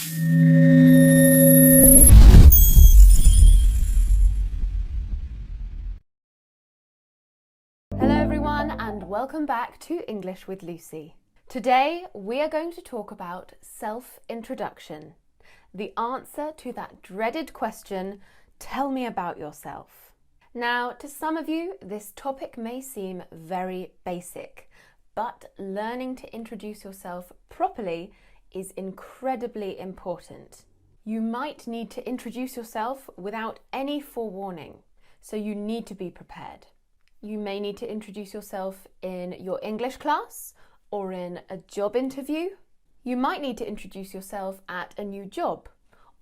Hello everyone and welcome back to English with Lucy. Today we are going to talk about self-introduction, the answer to that dreaded question, tell me about yourself. Now, to some of you, this topic may seem very basic, but learning to introduce yourself properly is incredibly important. You might need to introduce yourself without any forewarning, so you need to be prepared. You may need to introduce yourself in your English class or in a job interview. You might need to introduce yourself at a new job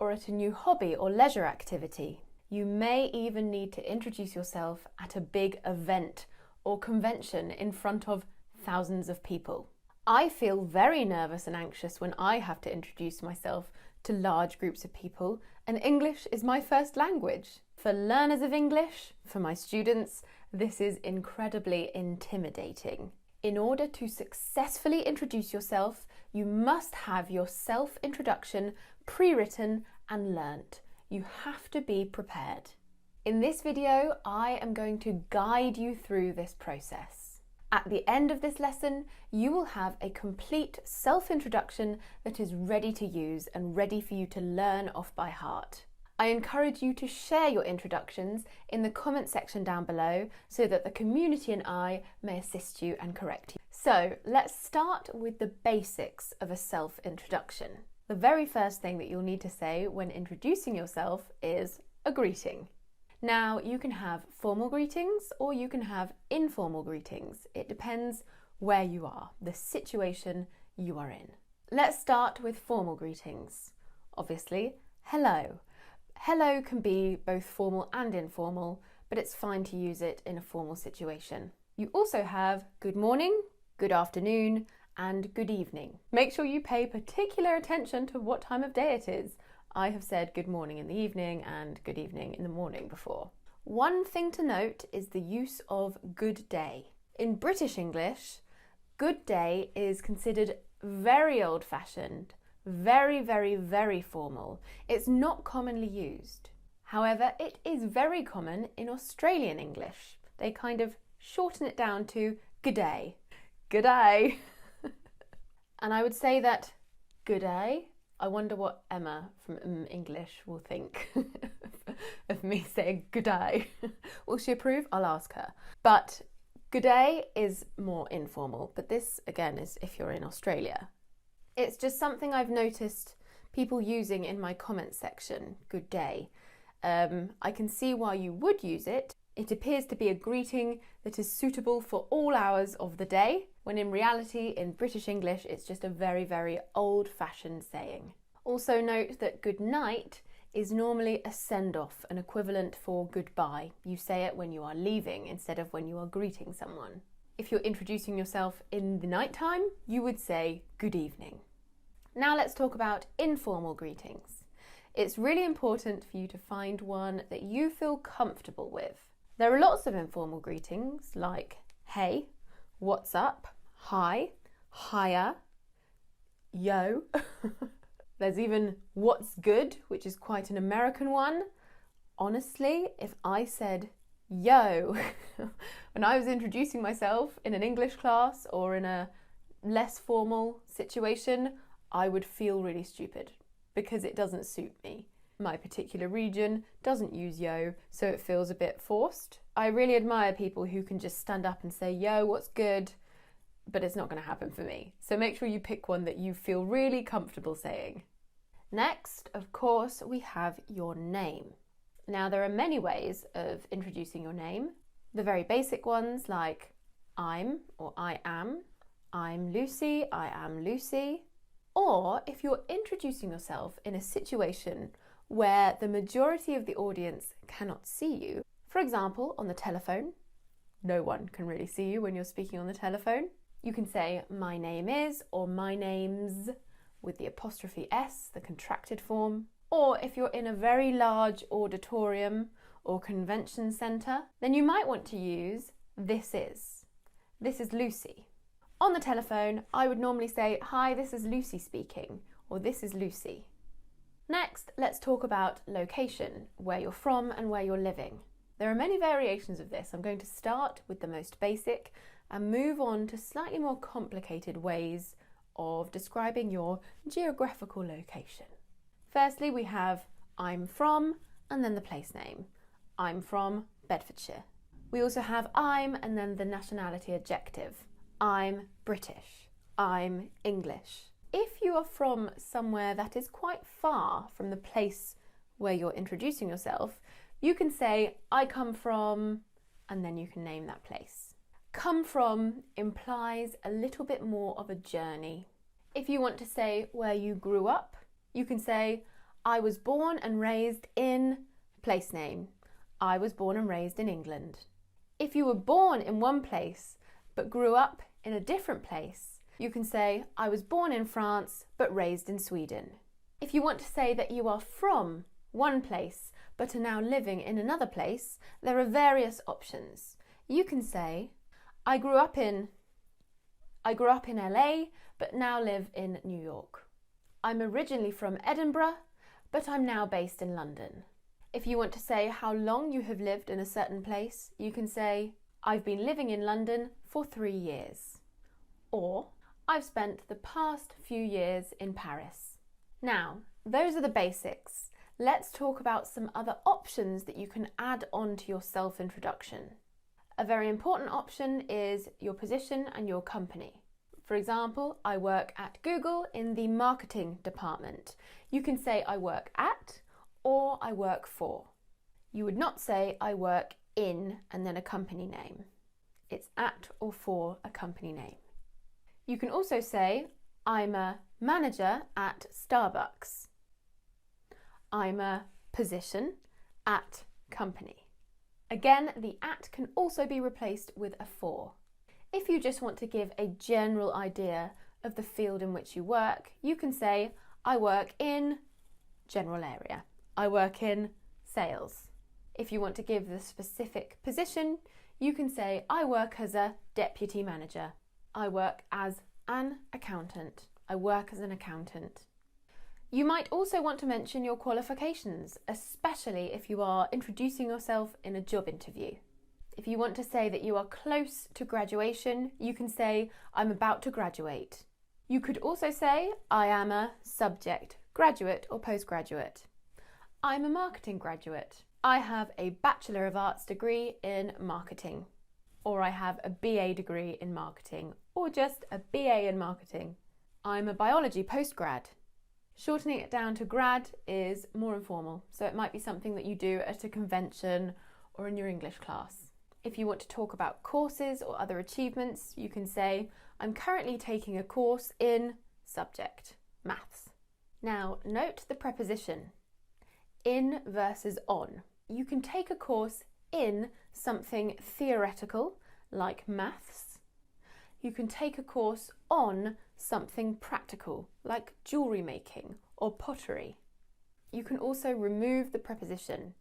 or at a new hobby or leisure activity. You may even need to introduce yourself at a big event or convention in front of thousands of people. I feel very nervous and anxious when I have to introduce myself to large groups of people, and English is my first language. For learners of English, for my students, this is incredibly intimidating. In order to successfully introduce yourself, you must have your self-introduction pre-written and learnt. You have to be prepared. In this video, I am going to guide you through this process. At the end of this lesson, you will have a complete self-introduction that is ready to use and ready for you to learn off by heart. I encourage you to share your introductions in the comment section down below so that the community and I may assist you and correct you. So let's start with the basics of a self-introduction. The very first thing that you'll need to say when introducing yourself is a greeting. Now, you can have formal greetings or you can have informal greetings. It depends where you are, the situation you are in. Let's start with formal greetings. Obviously, hello. Hello can be both formal and informal, but it's fine to use it in a formal situation. You also have good morning, good afternoon, and good evening. Make sure you pay particular attention to what time of day it is. I have said good morning in the evening and good evening in the morning before. One thing to note is the use of good day. In British English, good day is considered very old-fashioned, very, very, very formal. It's not commonly used. However, it is very common in Australian English. They kind of shorten it down to good day. Good day. And I would say that good day, I wonder what Emma from English will think of me saying good day. Will she approve? I'll ask her. But good day is more informal, but this again is if you're in Australia. It's just something I've noticed people using in my comment section, good day. I can see why you would use it. It appears to be a greeting that is suitable for all hours of the day, when in reality, in British English, it's just a very, very old-fashioned saying. Also note that good night is normally a send-off, an equivalent for goodbye. You say it when you are leaving instead of when you are greeting someone. If you're introducing yourself in the nighttime, you would say good evening. Now let's talk about informal greetings. It's really important for you to find one that you feel comfortable with. There are lots of informal greetings like hey, what's up, hi, hiya, yo. There's even what's good, which is quite an American one. Honestly, if I said yo when I was introducing myself in an English class or in a less formal situation, I would feel really stupid because it doesn't suit me. My particular region doesn't use yo, so it feels a bit forced. I really admire people who can just stand up and say, yo, what's good? But it's not going to happen for me. So make sure you pick one that you feel really comfortable saying. Next, of course, we have your name. Now, there are many ways of introducing your name. The very basic ones like I'm or I am. I'm Lucy, I am Lucy. Or if you're introducing yourself in a situation where the majority of the audience cannot see you, for example, on the telephone, no one can really see you when you're speaking on the telephone. You can say my name is or my name's with the apostrophe S, the contracted form. Or if you're in a very large auditorium or convention centre, then you might want to use this is. This is Lucy. On the telephone, I would normally say, hi, this is Lucy speaking, or this is Lucy. Next, let's talk about location, where you're from and where you're living. There are many variations of this. I'm going to start with the most basic and move on to slightly more complicated ways of describing your geographical location. Firstly, we have I'm from and then the place name. I'm from Bedfordshire. We also have I'm and then the nationality adjective. I'm British. I'm English. If you are from somewhere that is quite far from the place where you're introducing yourself, you can say, I come from, and then you can name that place. Come from implies a little bit more of a journey. If you want to say where you grew up, you can say, I was born and raised in place name. I was born and raised in England. If you were born in one place but grew up in a different place, you can say, I was born in France but raised in Sweden. If you want to say that you are from one place but are now living in another place, there are various options. You can say, I grew up in LA but now live in New York. I'm originally from Edinburgh but I'm now based in London. If you want to say how long you have lived in a certain place, you can say, I've been living in London for 3 years. Or, I've spent the past few years in Paris. Now, those are the basics. Let's talk about some other options that you can add on to your self-introduction. A very important option is your position and your company. For example, I work at Google in the marketing department. You can say I work at or I work for. You would not say I work in and then a company name. It's at or for a company name. You can also say, I'm a manager at Starbucks. I'm a position at company. Again, the at can also be replaced with a for. If you just want to give a general idea of the field in which you work, you can say, I work in general area. I work in sales. If you want to give the specific position, you can say, I work as a deputy manager. I work as an accountant. I work as an accountant. You might also want to mention your qualifications, especially if you are introducing yourself in a job interview. If you want to say that you are close to graduation, you can say, I'm about to graduate. You could also say, I am a subject, graduate or postgraduate. I'm a marketing graduate. I have a Bachelor of Arts degree in marketing. Or I have a BA degree in marketing, or just a BA in marketing. I'm a biology postgrad. Shortening it down to grad is more informal, so it might be something that you do at a convention or in your English class. If you want to talk about courses or other achievements, you can say, I'm currently taking a course in subject, maths. Now, note the preposition, in versus on. You can take a course in something theoretical, like maths. You can take a course on something practical, like jewellery making or pottery. You can also remove the preposition.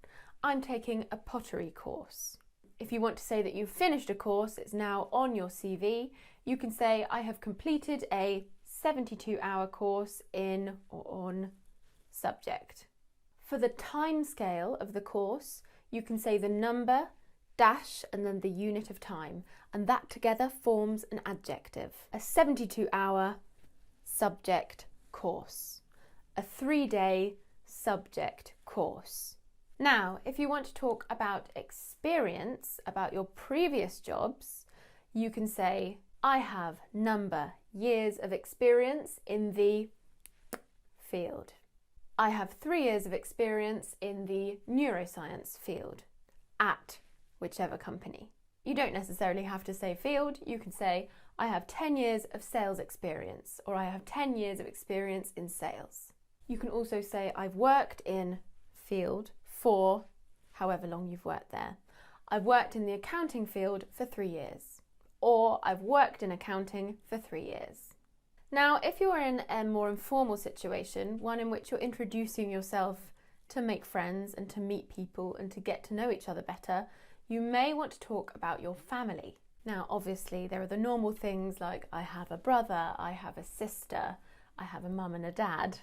I'm taking a pottery course. If you want to say that you've finished a course, it's now on your CV, you can say, I have completed a 72-hour course in or on subject. For the time scale of the course, you can say the number, dash, and then the unit of time, and that together forms an adjective. A 72-hour subject course. A 3-day subject course. Now, if you want to talk about experience, about your previous jobs, you can say, I have number, years of experience in the field. I have 3 years of experience in the neuroscience field at whichever company. You don't necessarily have to say field. You can say, I have 10 years of sales experience, or I have 10 years of experience in sales. You can also say, I've worked in field for however long you've worked there. I've worked in the accounting field for 3 years, or I've worked in accounting for 3 years. Now, if you are in a more informal situation, one in which you're introducing yourself to make friends and to meet people and to get to know each other better, you may want to talk about your family. Now, obviously, there are the normal things like I have a brother, I have a sister, I have a mum and a dad.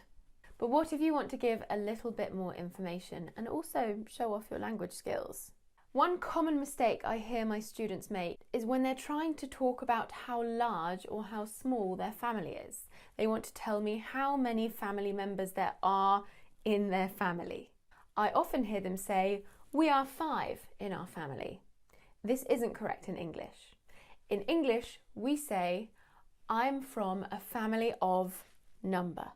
But what if you want to give a little bit more information and also show off your language skills? One common mistake I hear my students make is when they're trying to talk about how large or how small their family is. They want to tell me how many family members there are in their family. I often hear them say, "We are 5 in our family." This isn't correct in English. In English, we say, "I'm from a family of number."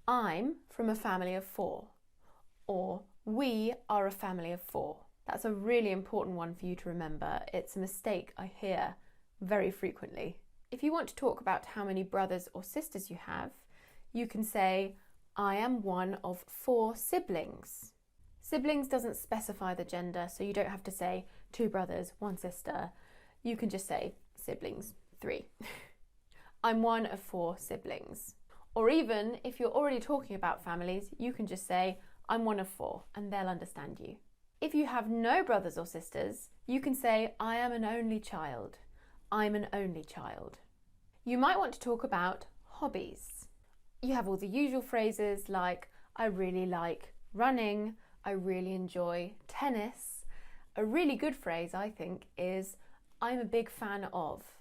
"I'm from a family of 4." Or, "We are a family of 4." That's a really important one for you to remember. It's a mistake I hear very frequently. If you want to talk about how many brothers or sisters you have, you can say, "I am one of 4 siblings." Siblings doesn't specify the gender, so you don't have to say 2 brothers, 1 sister. You can just say siblings, 3. I'm one of 4 siblings. Or even if you're already talking about families, you can just say, "I'm one of 4," and they'll understand you. If you have no brothers or sisters, you can say, "I am an only child." I'm an only child. You might want to talk about hobbies. You have all the usual phrases like, "I really like running," "I really enjoy tennis." A really good phrase, I think, is, "I'm a big fan of."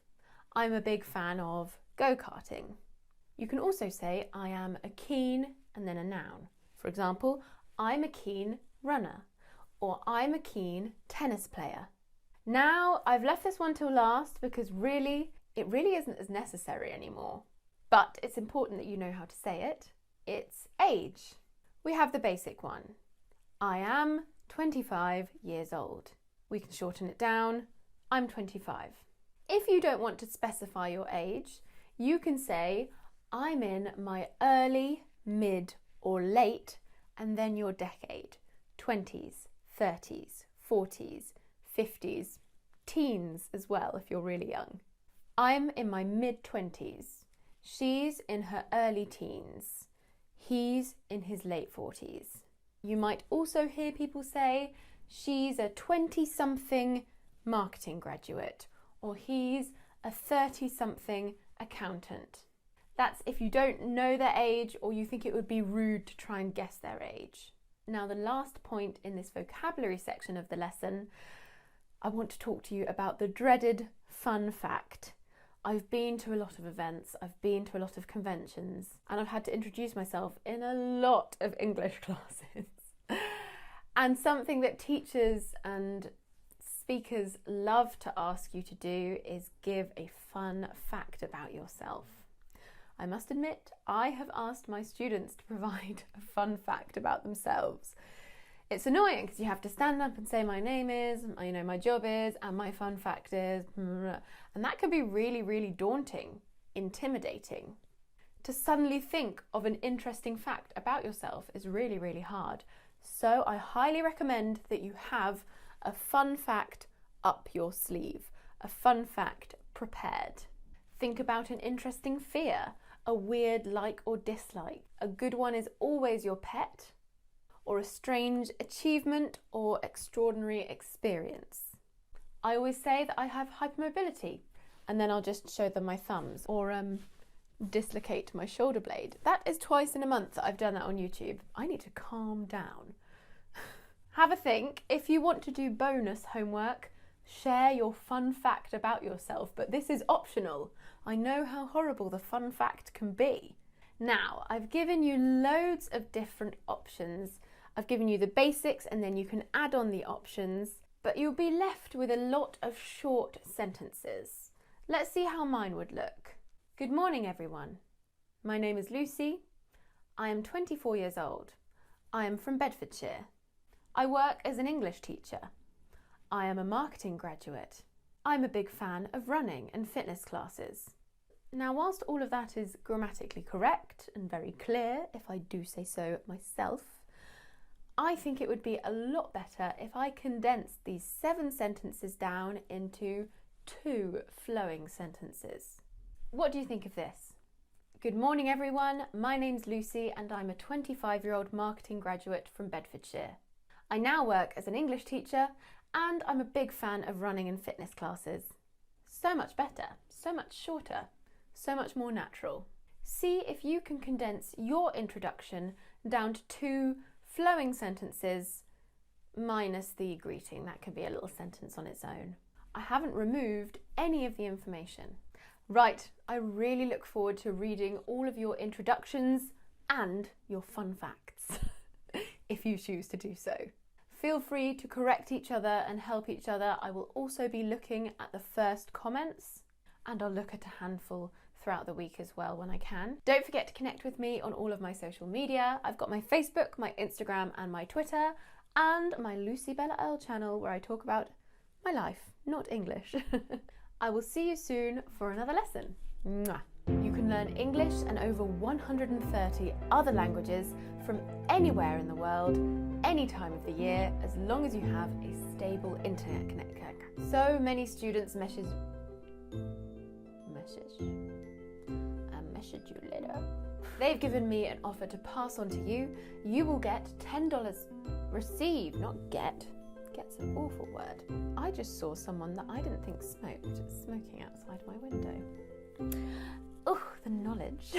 I'm a big fan of go-karting. You can also say, "I am a keen," and then a noun. For example, "I'm a keen runner," or "I'm a keen tennis player." Now, I've left this one till last because it really isn't as necessary anymore. But it's important that you know how to say it. It's age. We have the basic one. I am 25 years old. We can shorten it down. I'm 25. If you don't want to specify your age, you can say, "I'm in my early, mid, or late," and then your decade. 20s, 30s, 40s, 50s, teens as well if you're really young. I'm in my mid-20s. She's in her early teens. He's in his late 40s. You might also hear people say, "She's a 20-something marketing graduate," or "He's a 30-something accountant." That's if you don't know their age or you think it would be rude to try and guess their age. Now, the last point in this vocabulary section of the lesson, I want to talk to you about the dreaded fun fact. I've been to a lot of events, I've been to a lot of conventions, and I've had to introduce myself in a lot of English classes. And something that teachers and speakers love to ask you to do is give a fun fact about yourself. I must admit, I have asked my students to provide a fun fact about themselves. It's annoying because you have to stand up and say my name is, my job is, and my fun fact is, and that can be really, really daunting, intimidating. To suddenly think of an interesting fact about yourself is really, really hard. So I highly recommend that you have a fun fact up your sleeve, a fun fact prepared. Think about an interesting fear, a weird like or dislike. A good one is always your pet, or a strange achievement or extraordinary experience. I always say that I have hypermobility, and then I'll just show them my thumbs, or dislocate my shoulder blade. That is twice in a month that I've done that on YouTube. I need to calm down. Have a think. If you want to do bonus homework, share your fun fact about yourself, but this is optional. I know how horrible the fun fact can be. Now, I've given you loads of different options. I've given you the basics and then you can add on the options, but you'll be left with a lot of short sentences. Let's see how mine would look. Good morning, everyone. My name is Lucy. I am 24 years old. I am from Bedfordshire. I work as an English teacher. I am a marketing graduate. I'm a big fan of running and fitness classes. Now, whilst all of that is grammatically correct and very clear, if I do say so myself, I think it would be a lot better if I condensed these 7 sentences down into 2 flowing sentences. What do you think of this? Good morning, everyone. My name's Lucy and I'm a 25-year-old marketing graduate from Bedfordshire. I now work as an English teacher and I'm a big fan of running and fitness classes. So much better, so much shorter, so much more natural. see if you can condense your introduction down to 2 flowing sentences minus the greeting. That could be a little sentence on its own. I haven't removed any of the information. Right, I really look forward to reading all of your introductions and your fun facts, if you choose to do so. Feel free to correct each other and help each other. I will also be looking at the first comments, and I'll look at a handful throughout the week as well when I can. Don't forget to connect with me on all of my social media. I've got my Facebook, my Instagram and my Twitter, and my Lucy Bella Earl channel where I talk about my life, not English. I will see you soon for another lesson. Mwah. You can learn English and over 130 other languages from anywhere in the world, any time of the year, as long as you have a stable internet connection. So many students message you later. They've given me an offer to pass on to you. You will get $10. Receive, not get. Get's an awful word. I just saw someone that I didn't think smoked smoking outside my window. Oh, the knowledge.